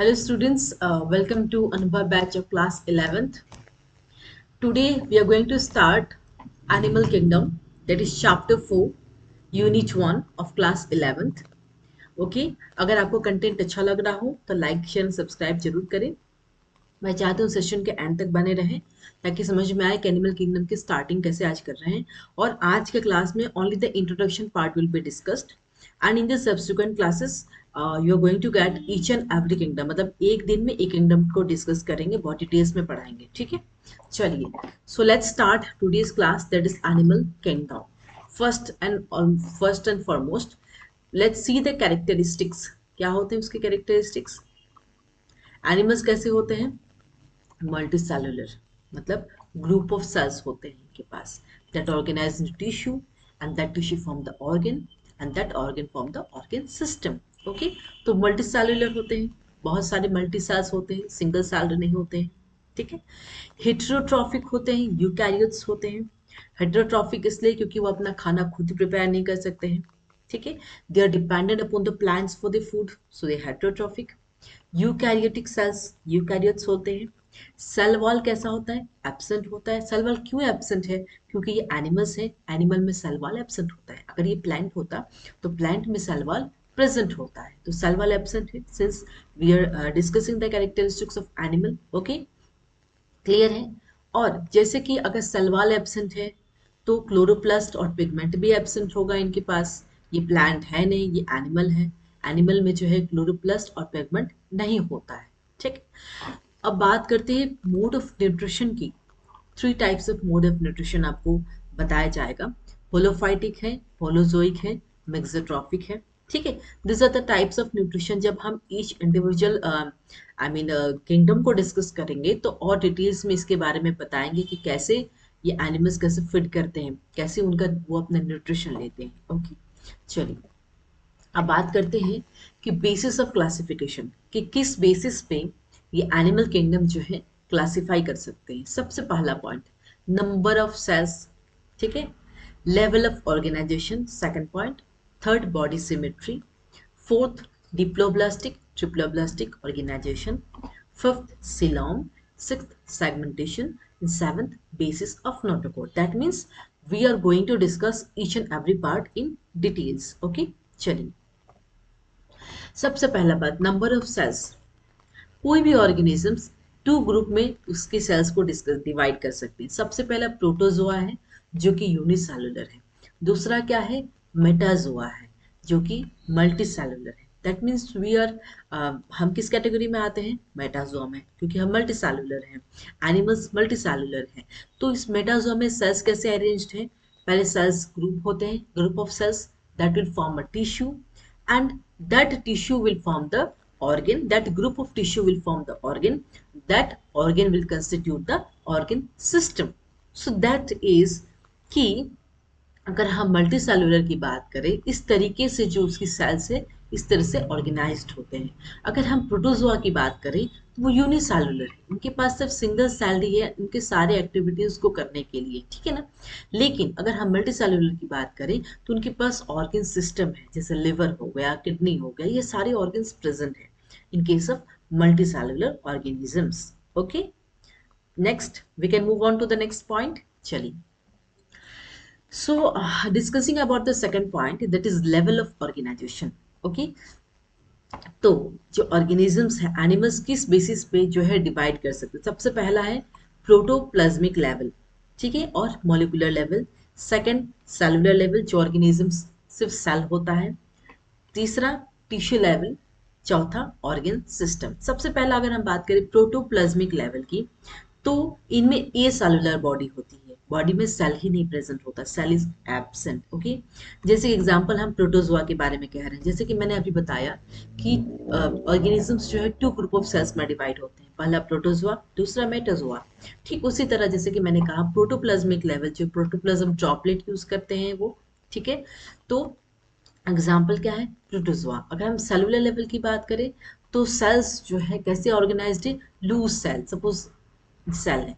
Hello students, welcome to Anubha batch of class 11th. Today we are going to start Animal Kingdom, that is chapter 4, unit 1 of class 11th. Okay अगर आपको content अच्छा लग रहा हो तो like share subscribe जरूर करें। मैं चाहती हूँ सेशन के एंड तक बने रहें ताकि समझ में आए कि एनिमल किंगडम की स्टार्टिंग कैसे आज कर रहे हैं। और आज के क्लास में only the introduction part will be discussed and in the subsequent classes you are going to get each and every kingdom, मतलब एक दिन में एक किंगडम को डिस्कस करेंगे, बहुत डिटेल्स में पढ़ाएंगे। ठीक है, चलिए so let's start today's class that is animal kingdom. First and foremost let's see the characteristics. क्या होते हैं उसके कैरेक्टरिस्टिक्स? एनिमल्स कैसे होते हैं? मल्टी सेलुलर, मतलब ग्रुप ऑफ सेल्स होते हैं इनके पास that organise in tissue and that tissue form the organ and that organ form the organ system. Okay, तो मल्टी सेलुलर होते हैं, बहुत सारे मल्टी सेल्स होते हैं, सिंगल सेल्ड नहीं होते हैं। ठीक है, हेटेरोट्रॉफिक होते हैं, यूकैरियोट्स होते हैं। हेटेरोट्रॉफिक इसलिए क्योंकि वो अपना खाना खुद प्रिपेयर नहीं कर सकते हैं। ठीक है, they are dependent upon the plants for the food, so they heterotrophic. Eukaryotic cells eukaryotes होते हैं। सेल वॉल कैसा होता है? एब्सेंट होता है। सेल वॉल क्यों एब्सेंट है? क्योंकि ये एनिमल्स है, एनिमल में सेल वॉल एब्सेंट होता है। अगर ये प्लांट होता तो प्लांट में सेल वॉल प्रेजेंट होता है, तो सेल वॉल एब्सेंट है since we are discussing the characteristics of animal. Okay, clear है। और जैसे कि अगर सेल वॉल एब्सेंट है तो क्लोरोप्लास्ट और पिगमेंट भी एब्सेंट होगा इनके पास। ये प्लांट है नहीं, ये एनिमल है। एनिमल में जो है क्लोरोप्लास्ट और पिगमेंट नहीं होता है। ठीक, अब बात करते हैं मोड ऑफ न्यूट्रिशन की। Three types of mode of nutrition आपको बताया जाएगा। होलोफाइटिक है, होलोजोइक है, मेक्सोट्रॉफिक है। ठीक है, this are the types of nutrition. जब हम ईच इंडिविजुअल किंगडम को डिस्कस करेंगे तो और डिटेल्स में इसके बारे में बताएंगे कि कैसे ये एनिमल्स कैसे फिट करते हैं, कैसे उनका वो अपना न्यूट्रिशन लेते हैं। ओके, चलिए अब बात करते हैं कि बेसिस ऑफ क्लासिफिकेशन, कि किस बेसिस पे ये एनिमल किंगडम जो है क्लासिफाई कर सकते हैं। सबसे पहला पॉइंट, नंबर ऑफ सेल्स। ठीक है, level of organisation, second point. Third, body symmetry. Fourth, diploblastic triploblastic organisation. Fifth, coelom. Sixth, segmentation. Seventh, basis of notochord. That means we are going to discuss each and every part in details. Okay, चलिए सबसे पहला बात, number of sales. कोई भी organisms to group में उसके sales को divide कर सकते हैं। सबसे पहला प्रोटोजोआ है जो कि यूनिसेलुलर है। दूसरा क्या है? मेटाजोआ है जो कि मल्टी सेलुलर है। दैट मीन्स वी आर, हम किस कैटेगरी में आते हैं? मेटाजोआ में, क्योंकि हम मल्टी सेलुलर हैं, एनिमल्स मल्टी सेलुलर हैं। तो इस मेटाजोआ में सेल्स कैसे अरेंज्ड है? पहले सेल्स ग्रुप होते हैं, group of cells that will form a tissue and that tissue will form the organ, that group of tissue will form the organ, that organ will constitute the organ system. So that is कि अगर हम multi cellular की बात करें, इस तरीके से जो उसकी सेल्स है इस तरह से ऑर्गेनाइज्ड होते हैं। अगर हम प्रोटोजोआ की बात करें तो वो यूनिसेलुलर है, उनके पास सिर्फ सिंगल सेल ही है उनके सारे एक्टिविटीज को करने के लिए। ठीक है ना, लेकिन अगर हम मल्टी सेलुलर की बात करें तो उनके पास ऑर्गन सिस्टम है, जैसे लिवर हो गया, किडनी हो गया, ये सारे ऑर्गन्स प्रेजेंट है in case of multicellular organisms. Okay, next we can move on to the next point. चलिए, so discussing about the second point, that is level of organization. Okay, तो जो organisms है, animals किस basis पे जो है divide कर सकते हैं? सबसे पहला है प्रोटोप्लाज्मिक लेवल, ठीक है, और molecular level. Second, cellular level, जो ऑर्गेनिजम्स सिर्फ सेल होता है। तीसरा, टिश्यू लेवल। चौथा, ऑर्गन सिस्टम। सबसे पहला अगर हम बात करें प्रोटोप्लाज्मिक लेवल की, तो इनमें ए सेलुलर बॉडी होती है, बॉडी में सेल ही नहीं प्रेजेंट होता, सेल इज एब्सेंट। ओके, जैसे एग्जांपल हम प्रोटोजोआ के बारे में कह रहे हैं, जैसे कि मैंने अभी बताया कि ऑर्गेनिजम्स जो है टू ग्रुप ऑफ सेल्स में डिवाइड होते हैं, पहला प्रोटोजोआ, दूसरा मेटाजोआ। ठीक उसी तरह जैसे कि मैंने कहा प्रोटोप्लाज्मिक लेवल, जो प्रोटोप्लाज्म ड्रॉपलेट यूज करते हैं वो। ठीक है, तो एग्जाम्पल क्या है? प्रोटोजोआ। अगर हम सेलुलर लेवल की बात करें तो सेल्स जो है कैसे ऑर्गेनाइज्ड है? लूज सेल, सपोज सेल है,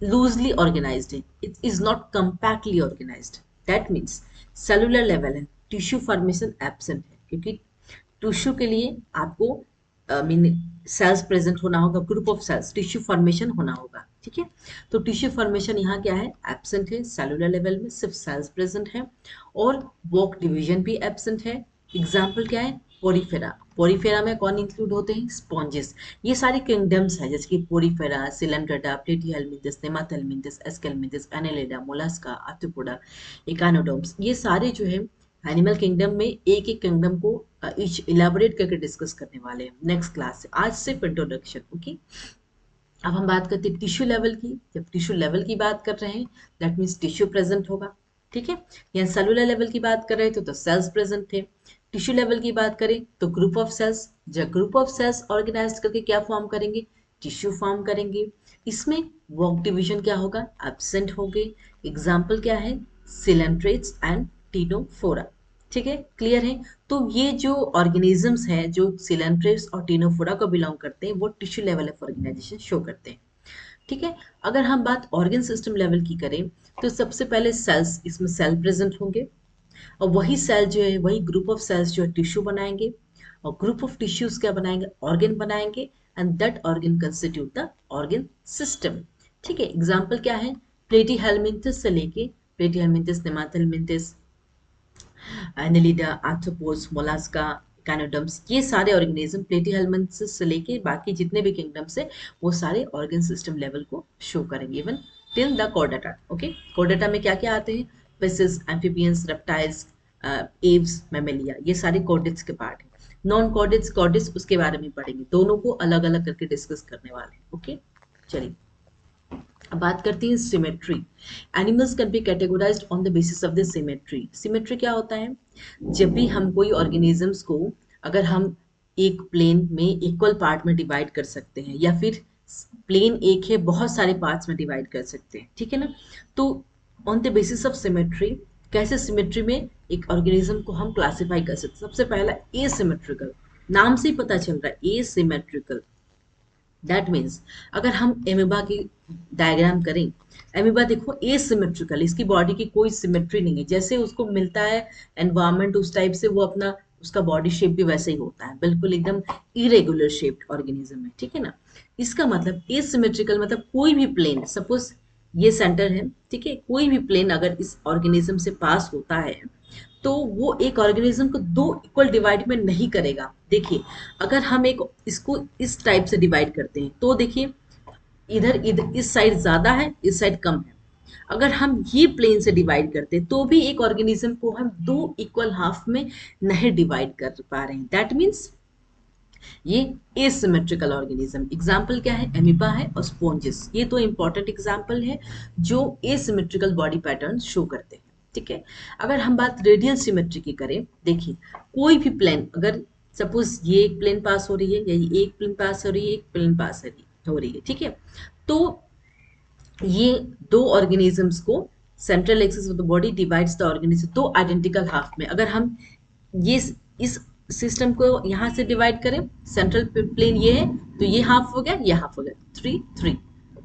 लूजली ऑर्गेनाइज्ड है, it is not compactly organised. That means cellular level है, टिश्यू फॉर्मेशन एब्सेंट है, क्योंकि टिश्यू के लिए आपको मीन सेल्स प्रेजेंट होना होगा, group of cells, tissue formation होना होगा, ठीक है। तो टिश्यू फॉर्मेशन यहाँ क्या है, एब्सेंट है। सेलुलर लेवल में सिर्फ सेल्स प्रेजेंट है और वॉक डिवीजन भी एब्सेंट है। एग्जाम्पल क्या है, पोरीफेरा। पोरीफेरा में कौन इंक्लूड होते हैं, स्पॉन्जेस। ये सारे किंगडम्स है, जैसे कि porifera, coelenterata, platyhelminthes, nemathelminthes, aschelminthes, annelida, mollusca, arthropoda, echinoderms. ये सारे जो है एनिमल किंगडम में एक एक किंगडम को इलाबोरेट करके डिस्कस करने वाले हैं नेक्स्ट क्लास से। आज सिर्फ इंट्रोडक्शन, ओके। अब हम बात करते हैं टिश्यू लेवल की। जब टिश्यू लेवल की बात कर रहे हैं दैट मीन्स टिश्यू प्रेजेंट होगा, ठीक है। यहाँ सेलुलर लेवल की बात कर रहे थे तो सेल्स प्रेजेंट थे। टिश्यू लेवल की बात करें तो ग्रुप ऑफ सेल्स। जब ग्रुप ऑफ सेल्स ऑर्गेनाइज करके क्या फॉर्म करेंगे, टिश्यू फॉर्म करेंगे। इसमें वॉक डिवीजन क्या होगा, एब्सेंट होंगे। एग्जाम्पल क्या है, सिलेंट्रेट्स एंड टीनोफोरा, ठीक है, क्लियर है। तो ये जो ऑर्गेनिजम्स हैं जो सिलेंट्रेट्स और टीनोफोरा को बिलोंग करते हैं वो tissue level of organisation show करते हैं, ठीक है। अगर हम बात ऑर्गन सिस्टम लेवल की करें तो सबसे पहले सेल्स, इसमें सेल प्रेजेंट होंगे और वही सेल जो है, वही ग्रुप ऑफ सेल्स जो है टिश्यू बनाएंगे और ग्रुप ऑफ टिश्यूज क्या बनाएंगे, ऑर्गन बनाएंगे and that organ constitute the organ system, ठीक है। एग्जाम्पल क्या है, प्लेटीहेल्मिन्थस से लेके प्लेटीहेल्मिन्थस, नेमाथेल्मिन्थस, एनेलिडा, आर्थ्रोपोड्स, मोलास्का, कैनोडम्स, ये सारे ऑर्गेनिज्म प्लेटीहेल्मिन्थस से लेके बाकी जितने भी किंगडम्स है वो सारे ऑर्गन सिस्टम लेवल को शो करेंगे even till the Chordata, okay. Chordata में क्या क्या आते हैं, fishes, amphibians, reptiles, Aves, Mammalia, ये सारे कॉर्डेट्स के पार्ट हैं। नॉन कॉर्डेट्स, कॉर्डेट्स उसके बारे में पढ़ेंगे, दोनों को अलग अलग करके डिस्कस करने वाले हैं, ओके। चलिए अब बात करती हैं symmetry. Animals can be categorised on the basis of the symmetry. Symmetry क्या होता है, जब भी हम कोई ऑर्गेनिजम्स को अगर हम एक प्लेन में इक्वल पार्ट में डिवाइड कर सकते हैं या फिर प्लेन एक है बहुत सारे पार्ट्स में डिवाइड कर सकते हैं, ठीक है ना। तो on the basis of symmetry, कैसे सिमेट्री में एक ऑर्गेनिज्म को हम क्लासिफाई कर सकते हैं। सबसे पहला एसिमेट्रिकल, नाम से ही पता चल रहा है एसिमेट्रिकल। दैट मीन्स अगर हम एमीबा की डायग्राम करें, एमीबा देखो एसिमेट्रिकल, इसकी बॉडी की कोई सिमेट्री नहीं है, जैसे उसको मिलता है एनवायरमेंट उस टाइप से वो अपना उसका बॉडी शेप भी वैसे ही होता है, बिल्कुल एकदम इरेगुलर शेप्ड ऑर्गेनिज्म है, ठीक है ना। इसका मतलब एसिमेट्रिकल मतलब कोई भी प्लेन, सपोज ये सेंटर है, ठीक है, कोई भी प्लेन अगर इस ऑर्गेनिज्म से पास होता है तो वो एक ऑर्गेनिज्म को दो इक्वल डिवाइड में नहीं करेगा। देखिए अगर हम एक इसको इस टाइप से डिवाइड करते हैं तो देखिए इधर इधर इस साइड ज्यादा है, इस साइड कम है। अगर हम ये प्लेन से डिवाइड करते हैं तो भी एक ऑर्गेनिज्म को हम दो इक्वल हाफ में नहीं डिवाइड कर पा रहे हैं। दैट मीन्स ये एसिमेट्रिकल ऑर्गेनिज्म। एग्जाम्पल क्या है, एमीबा है और स्पॉन्जेस, ये तो इंपॉर्टेंट एग्जाम्पल है जो एसिमेट्रिकल बॉडी पैटर्न शो करते हैं, ठीक है। अगर हम बात रेडियल सिमेट्री की करें, देखिए कोई भी प्लेन अगर सपोज ये एक प्लेन पास हो रही है या ये एक प्लेन पास हो रही है, एक प्लेन पास हो रही है, ठीक है। तो ये दो ऑर्गेनिजम्स को central axis of the body divides the organism दो आइडेंटिकल हाफ में। अगर हम ये इस सिस्टम को यहाँ से डिवाइड करें, सेंट्रल प्लेन ये है तो ये हाफ हो गया, ये हाफ हो गया, 3 3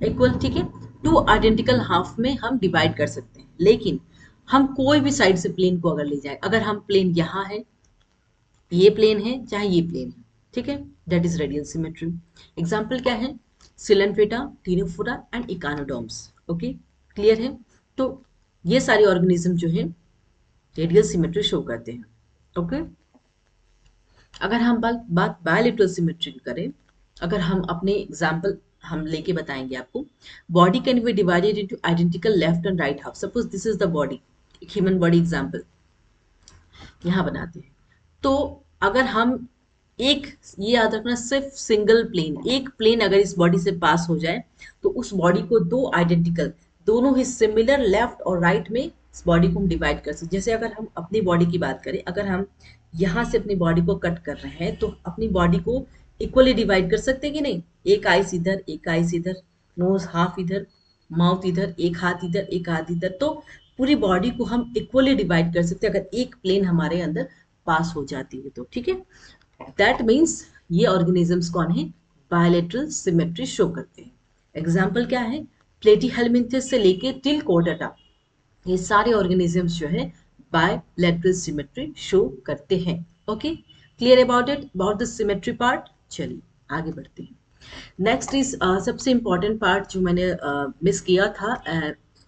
इक्वल, ठीक है। टू आइडेंटिकल हाफ में हम डिवाइड कर सकते हैं। लेकिन हम कोई भी साइड से प्लेन को अगर ले जाए, अगर हम प्लेन यहाँ है, ये प्लेन है चाहे ये प्लेन है, ठीक है, that is radial symmetry. Example क्या है, coelenterata, ctenophora and echinoderms, okay, clear है। तो ये सारे ऑर्गेनिज्म जो है रेडियल सिमेट्री शो करते हैं, ओके। अगर हम बात बायलेटरल सिमेट्री की करें, अगर हम अपने एग्जाम्पल हम लेके बताएंगे आपको, body can be divided into identical left and right half. Suppose this is the body, एक ह्यूमन बॉडी एग्जाम्पल यहाँ बनाते हैं। तो अगर हम एक, ये याद रखना सिर्फ सिंगल प्लेन, एक प्लेन अगर इस बॉडी से पास हो जाए तो उस बॉडी को दो आइडेंटिकल, दोनों ही सिमिलर लेफ्ट और राइट में इस बॉडी को हम डिवाइड कर सकते। जैसे अगर हम अपनी बॉडी की बात करें, अगर हम यहाँ से अपनी बॉडी को कट कर रहे हैं तो अपनी बॉडी को इक्वली डिवाइड कर सकते हैं कि नहीं, एक आइस इधर, एक आइस इधर, नोज हाफ इधर, माउथ इधर, एक हाथ इधर, एक हाथ इधर, तो पूरी बॉडी को हम इक्वली डिवाइड कर सकते हैं अगर एक प्लेन हमारे अंदर पास हो जाती है तो, ठीक है। दैट मीन्स ये ऑर्गेनिजम्स कौन है, बायलेटरल सिमेट्री शो करते हैं। एग्जाम्पल क्या है, प्लेटीहेल्मिन्थस से लेके टिल कोर्डेटा, ये सारे ऑर्गेनिजम्स जो है बायलेटरल सिमेट्री शो करते हैं, okay. Clear about it, about the symmetry part. चलिए आगे बढ़ते हैं। नेक्स्ट इज सबसे इंपॉर्टेंट पार्ट जो मैंने मिस किया था,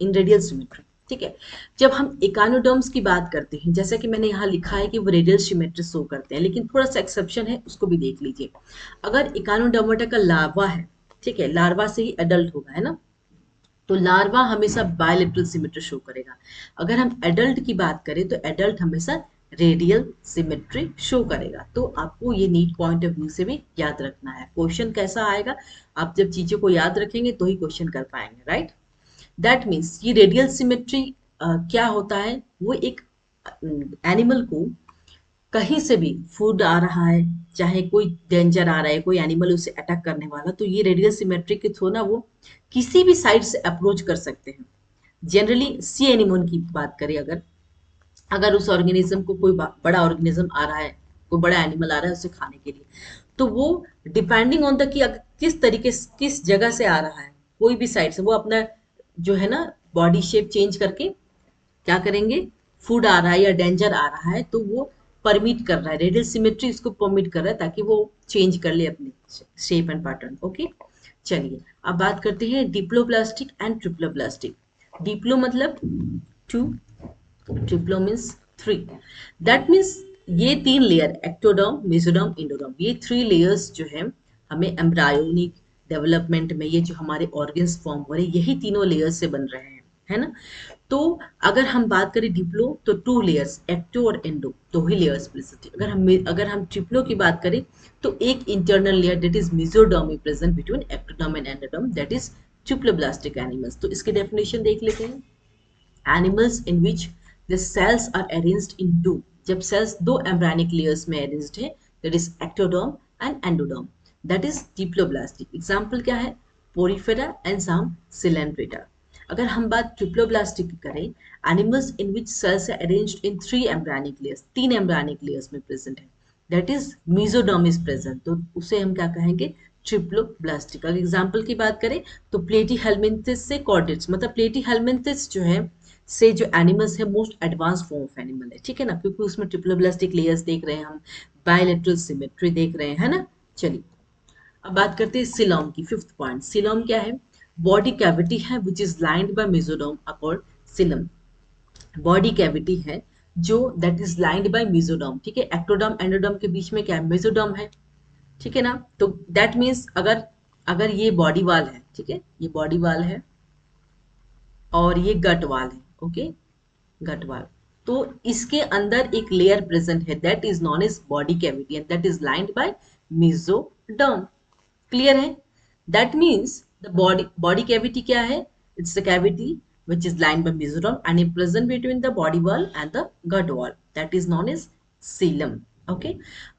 इन रेडियल सिमेट्री। ठीक है, जब हम इकोनोडर्म्स की बात करते हैं, जैसा कि मैंने यहाँ लिखा है कि वो रेडियल सिमेट्री शो करते हैं, लेकिन थोड़ा सा एक्सेप्शन है, उसको भी देख लीजिए। अगर इकोनोडर्मेटा का लार्वा है, ठीक है, लार्वा से ही एडल्ट होगा, है ना, तो लार्वा हमेशा बायलेटरल सिमेट्री शो करेगा। अगर हम एडल्ट की बात करें तो एडल्ट हमेशा रेडियल सिमेट्री शो करेगा। तो आपको ये नीट पॉइंट ऑफ व्यू से भी याद रखना है। क्वेश्चन कैसा आएगा, आप जब चीजों को याद रखेंगे तो ही क्वेश्चन कर पाएंगे, राइट। दैट मीन्स ये रेडियल सिमेट्री क्या होता है, वो एक एनिमल को कहीं से भी फूड आ रहा है, चाहे कोई डेंजर आ रहा है, कोई एनिमल उसे अटैक करने वाला, तो ये रेडियल सिमेट्री के थ्रू ना वो किसी भी साइड से अप्रोच कर सकते हैं। जनरली सी एनिमल की बात करें, अगर अगर उस ऑर्गेनिज्म को कोई बड़ा ऑर्गेनिज्म आ रहा है, कोई बड़ा एनिमल आ रहा है उसे खाने के लिए, तो वो डिपेंडिंग ऑन द कि किस तरीके से, किस जगह से आ रहा है, कोई भी साइड से, वो अपना जो है ना बॉडी शेप चेंज करके क्या करेंगे, फूड आ रहा है या डेंजर आ रहा है तो वो परमिट कर रहा है, रेडियल सिमेट्री इसको परमिट कर रहा है ताकि वो चेंज कर ले अपनी शेप एंड पैटर्न। ओके, चलिए अब बात करते हैं डिप्लोप्लास्टिक एंड ट्रिप्लोप्लास्टिक। डिप्लो मतलब two, triplo means three. That means ये तीन लेयर, एक्टोडर्म, मेसोडर्म, एंडोडर्म, ये थ्री लेयर्स जो है हमें एम्ब्रायोनिक डेवलपमेंट में ये जो हमारे ऑर्गन्स फॉर्म हो रहे हैं, यही तीनों लेयर्स से बन रहे हैं, है ना। तो अगर हम बात करें डिप्लो तो टू लेयर्स, एक्टो और एंडो, दो ही लेयर्स प्रेजेंट है। अगर हम ट्रिप्लो की बात करें तो एक internal layer that is mesoderm is present between ectoderm and endoderm, that is triploblastic animals. तो इसकी डेफिनेशन देख लेते हैं। Animals in which the cells are arranged in two, जब सेल्स दो एम्ब्रायनिक लेयर्स में अरेंज्ड है, that is ectoderm and endoderm, that is diploblastic. Example क्या है, पोरिफेरा एंड सम सिलेंड्रेटा। अगर हम बात ट्रिप्लोब्लास्टिक की करें, animals in which cells are arranged in three embryonic layers, तीन एम्ब्रायनिक लेयर्स में प्रेजेंट है, that is mesoderm is present, तो उसे हम क्या कहेंगे, ट्रिप्लोब्लास्टिक। अगर एग्जाम्पल की बात करें तो प्लेटी हेलमिंथिस से कॉर्डेट्स, मतलब प्लेटी हेलमिंथिस जो है से जो एनिमल्स है most advance form of animal है, ठीक है ना, क्योंकि उसमें ट्रिप्लोब्लास्टिक लेयर्स देख रहे हैं हम, बायलेटरल सिमेट्री देख रहे हैं, है ना। चलिए अब बात करते हैं सिलोम की। फिफ्थ पॉइंट, सिलोम क्या है, बॉडी कैविटी है which is lined by mesoderm accord सिलम। Body cavity है जो that is lined by mesoderm, ठीक है। एक्टोडर्म एंडोडर्म के बीच में क्या है, मेसोडर्म है, ठीक है ना। तो दैट मीन्स अगर अगर ये बॉडी वाल है, ठीक है, ये बॉडी वाल है और ये गट वाल है, ओके, गट वाल, तो इसके अंदर एक लेयर प्रेजेंट है that is known as body cavity and that is lined by mesoderm. Clear है, that means the body cavity क्या है, it's the cavity which is lined by mesoderm and is present between the body wall and the gut wall, that is known as coelom. Okay,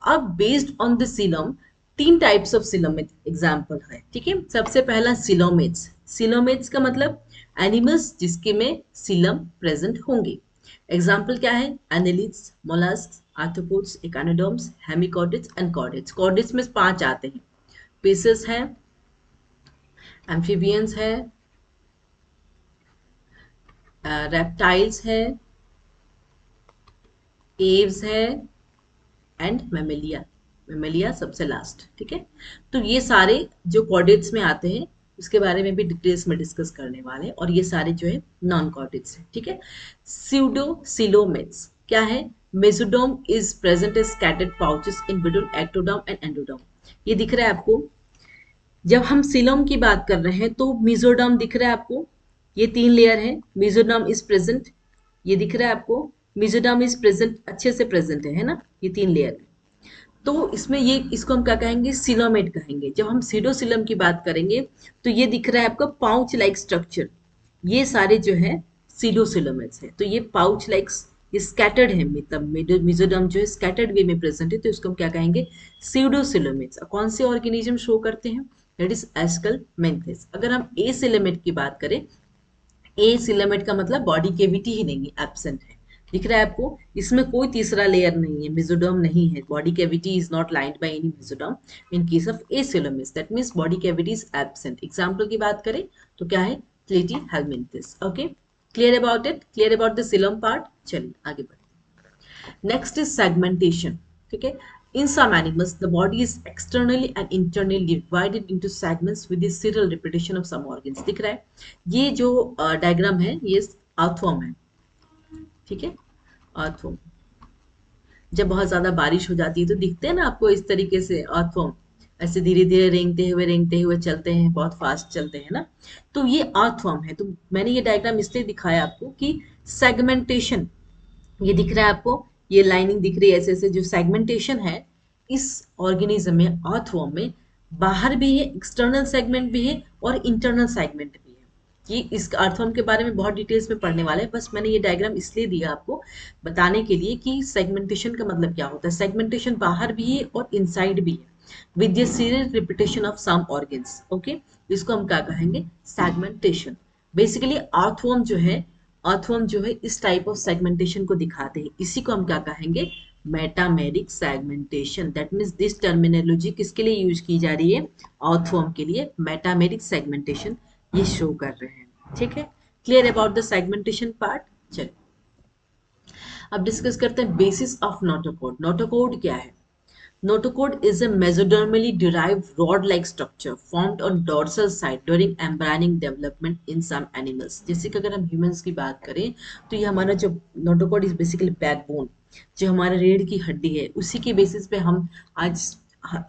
अब based on the coelom तीन types of coelomate example है, ठीक है। सबसे पहला coelomates. Coelomates का मतलब animals जिसके में सिलम प्रेजेंट होंगे। एग्जाम्पल क्या है, annelids, mollusc, arthropods, echinoderms, hemichordates and chordates. Chordates में पांच आते हैं, पेसेस है, एम्फीबियंस है, रेप्टाइल्स है, एव्स है एंड मेमेलिया। मेमेलिया सबसे लास्ट, ठीक है। तो ये सारे जो कॉर्डेट्स में आते हैं उसके बारे में भी डिटेल्स में डिस्कस करने वाले हैं, और ये सारे जो है नॉन कॉर्डेट्स है, ठीक है। स्यूडो सिलोमेट्स क्या है, mesoderm is present as scattered pouches in between ectoderm and endoderm. ये दिख रहा है आपको, जब हम सिलोम की बात कर रहे हैं तो मेसोडर्म दिख रहा है आपको, ये तीन लेयर है, मेसोडर्म इज प्रेजेंट, ये दिख रहा है आपको, मेसोडर्म इज प्रेजेंट, अच्छे से प्रेजेंट है ना, ये तीन लेयर। तो इसमें ये इसको हम क्या कहेंगे, सिलोमेट कहेंगे। जब हम सीडोसिलम की बात करेंगे तो ये दिख रहा है आपका पाउच लाइक स्ट्रक्चर, ये सारे जो है सीडोसिलोमेट्स है। तो ये पाउच लाइक ये स्कैटर्ड है, मतलब मेसोडर्म जो है स्कैटर्ड वे में प्रेजेंट है, तो इसको हम क्या कहेंगे, सीडोसिलोमेट्स। कौन से ऑर्गेनिज्म शो करते हैं, दैट इज एस्कलमेंथिस। अगर हम ए सिलोमेट की बात करें, ए सिलोमेट का मतलब बॉडी केविटी ही नहीं है, एब्सेंट है, दिख रहा है आपको, इसमें कोई तीसरा लेयर नहीं है, मेसोडर्म नहीं है, body cavity is not lined by any mesoderm in case of acoelomates, that means body cavity is absent. Example की बात करें तो क्या है, platyhelminthes. Okay, clear about it, clear about the coelom part. चलिए आगे बढ़ते हैं। नेक्स्ट इज सेगमेंटेशन, ठीक है। In some animals, the body is externally and internally divided into segments with the serial repetition of some organs. दिख रहा है? ये जो डायग्राम है ये अर्थवर्म है, ठीक है, अर्थवर्म। जब बहुत ज्यादा बारिश हो जाती है तो दिखते हैं ना आपको इस तरीके से अर्थवर्म, ऐसे धीरे धीरे रेंगते हुए चलते हैं, बहुत फास्ट चलते हैं ना, तो ये अर्थवर्म है। तो मैंने ये डायग्राम इसलिए दिखाया आपको कि सेगमेंटेशन, ये दिख रहा है आपको, ये लाइनिंग दिख रही है ऐसे ऐसे, जो सेगमेंटेशन है इस ऑर्गेनिज्म में, अर्थवर्म में, बाहर भी है, एक्सटर्नल सेगमेंट भी है और इंटरनल सेगमेंट भी है। ये इस अर्थवर्म के बारे में बहुत डिटेल्स में पढ़ने वाले हैं, बस मैंने ये डायग्राम इसलिए दिया आपको बताने के लिए कि सेगमेंटेशन का मतलब क्या होता है। सेगमेंटेशन बाहर भी है और इनसाइड भी है with the serial repetition of some organs. Okay, इसको हम क्या कहेंगे, सेगमेंटेशन। बेसिकली अर्थवर्म जो है इस टाइप ऑफ सेगमेंटेशन को दिखाते हैं, इसी को हम क्या कहेंगे, metameric segmentation. That means this terminology किसके लिए यूज की जा रही है, अर्थवर्म के लिए, मेटामेरिक सेगमेंटेशन ये शो कर रहे हैं। ठीक है, clear about the segmentation part. चलिए अब डिस्कस करते हैं बेसिस ऑफ नोटोकॉड। नोटोकॉड क्या है? Notochord is a mesodermally derived rod-like structure formed on dorsal side during embryonic development in some animals. जैसे कि अगर हम humans की बात करें तो ये हमारा जो notochord is basically backbone, जो हमारा रीढ़ की हड्डी है, उसी के बेसिस पे हम आज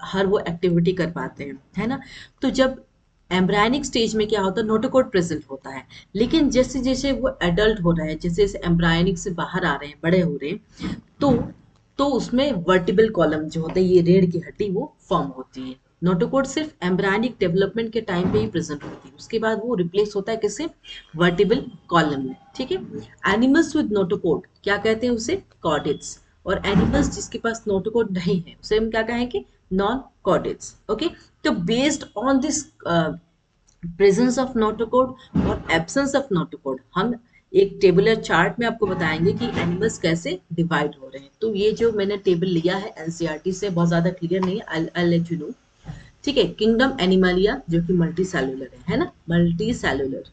हर वो एक्टिविटी कर पाते हैं, है ना। तो जब एम्ब्रायनिक स्टेज में क्या होता है, नोटोकॉड प्रेजेंट होता है, लेकिन जैसे जैसे वो एडल्ट हो रहा है, जैसे जैसे एम्ब्रायनिक से बाहर आ रहे हैं, बड़े हो रहे हैं, तो उसमें वर्टिबल कॉलम जो होता है, ये रीढ़ की हड्डी, वो फॉर्म होती है। नोटोकॉड सिर्फ एम्ब्रायनिक डेवलपमेंट के टाइम पे ही प्रेजेंट होती है, उसके बाद वो रिप्लेस होता है किससे, वर्टिबल कॉलम में। ठीक है, एनिमल्स विद नोटोकॉड क्या कहते हैं, उसे कॉर्डेट्स, और एनिमल्स जिसके पास नोटोकॉड नहीं है उसे हम क्या कहेंगे, नॉन कॉर्डेट्स। ओके, तो based on this presence of notochord और एब्सेंस ऑफ नोटोकॉड, हम एक टेबुलर चार्ट में आपको बताएंगे कि एनिमल्स कैसे डिवाइड हो रहे हैं। तो ये जो मैंने टेबल लिया है एनसीईआरटी से, बहुत ज्यादा क्लियर नहीं है, आई लेट यू नो। ठीक है, किंगडम एनिमलिया जो कि मल्टी सेलुलर है ना, मल्टी सेलुलर।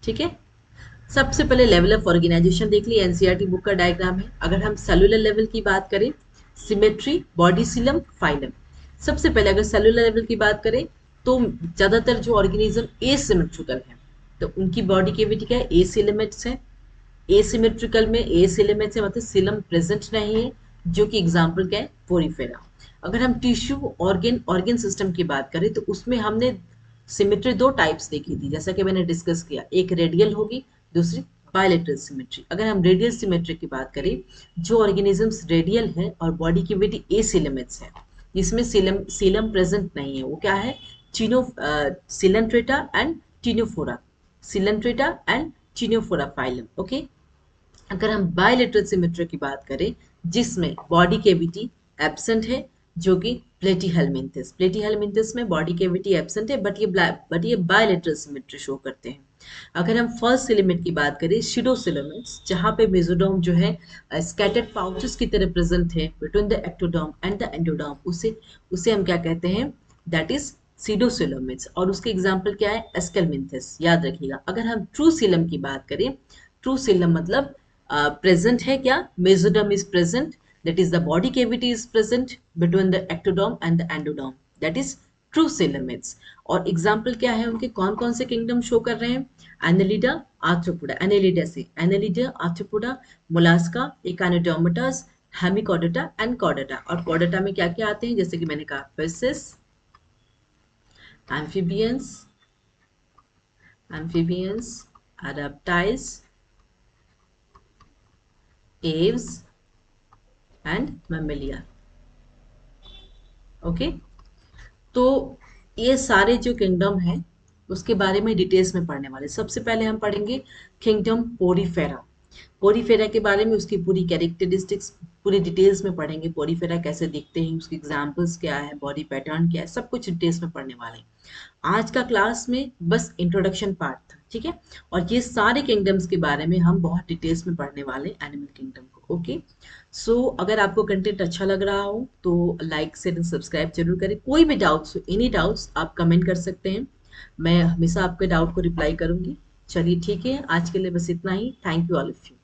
ठीक है, सबसे पहले लेवल ऑफ ऑर्गेनाइजेशन देख ली, एनसीईआरटी बुक का डायग्राम है। अगर हम सेलुलर लेवल की बात करें, सिमेट्री, बॉडी सिलम, फाइलम। सबसे पहले अगर सेलुलर लेवल की बात करें तो ज्यादातर जो ऑर्गेनिज्म एसिमेट्रिकल है, तो उनकी बॉडी कैविटी क्या है, एसिलेमेट्स है। एसिमेट्रिकल में एसिलेमेट्स है मतलब सिलम प्रेजेंट नहीं है, जो कि एग्जांपल क्या है, पोरीफेरा। अगर हम टिश्यू ऑर्गन सिस्टम की बात करें तो उसमें हमने सिमेट्री दो टाइप्स देखी थी, जैसा कि मैंने डिस्कस किया, एक रेडियल होगी, दूसरी बायलेटरल सिमेट्री। अगर हम रेडियल सिमेट्री की बात करें, जो ऑर्गेनिजम्स रेडियल है और बॉडी कैविटी एसिलेमेट्स है, इसमें सीलम प्रेजेंट नहीं है, वो क्या है, Coelenterata and Ctenophora, Coelenterata and Ctenophora phylum. Okay, अगर हम बायलेटरल सिमेट्री की बात करें जिसमें बॉडी कैविटी एब्सेंट है, जो कि प्लेटीहेलमिन्थस में बॉडी कैविटी एब्सेंट है, बट ये बायलेटरल सिमेट्री शो करते हैं। अगर हम फर्स्ट सिलेमेंट की बात करें, शिडोसिलेमेंट्स, जहां पे मेसोडर्म जो है स्कैटर्ड पाउचेस की तरह प्रेजेंट है between the ectoderm and the endoderm, उसे हम क्या कहते हैं, दैट इज सीडोसिलोमेट्स। और उसके एग्जांपल क्या है, एस्केलमिन्थस, याद रखिएगा। अगर हम ट्रू सीलम की बात करें, ट्रू सीलम मतलब प्रेजेंट है क्या, mesoderm is present, that is the body cavity is present between the ectoderm and the endoderm, that is true coelomates। और एग्जाम्पल क्या है उनके, कौन कौन से किंगडम शो कर रहे हैं, एनालिडा, आर्थ्रोपोडा, एनालिडा से annelida, arthropoda, mollusca, echinodermata, hemichordata and chordata. और कॉर्डेटा में क्या क्या आते हैं, जैसे कि मैंने कहा, fishes, amphibians, reptiles, aves and mammalia. Okay, तो ये सारे जो किंगडम है उसके बारे में डिटेल्स में पढ़ने वाले। सबसे पहले हम पढ़ेंगे किंगडम पोरीफेरा। पोरीफेरा के बारे में, उसकी पूरी कैरेक्टरिस्टिक्स पूरी डिटेल्स में पढ़ेंगे, पोरीफेरा कैसे दिखते हैं, उसके एग्जाम्पल्स क्या है, बॉडी पैटर्न क्या है, सब कुछ डिटेल्स में पढ़ने वाले हैं। आज का क्लास में बस इंट्रोडक्शन पार्ट था, ठीक है, और ये सारे किंगडम्स के बारे में हम बहुत डिटेल्स में पढ़ने वाले एनिमल किंगडम को। ओके, सो अगर आपको कंटेंट अच्छा लग रहा हो तो लाइक शेयर एंड सब्सक्राइब जरूर करें। कोई भी डाउट्स हो, एनी डाउट्स, आप कमेंट कर सकते हैं, मैं हमेशा आपके डाउट को रिप्लाई करूंगी। चलिए ठीक है, आज के लिए बस इतना ही। Thank you all of you.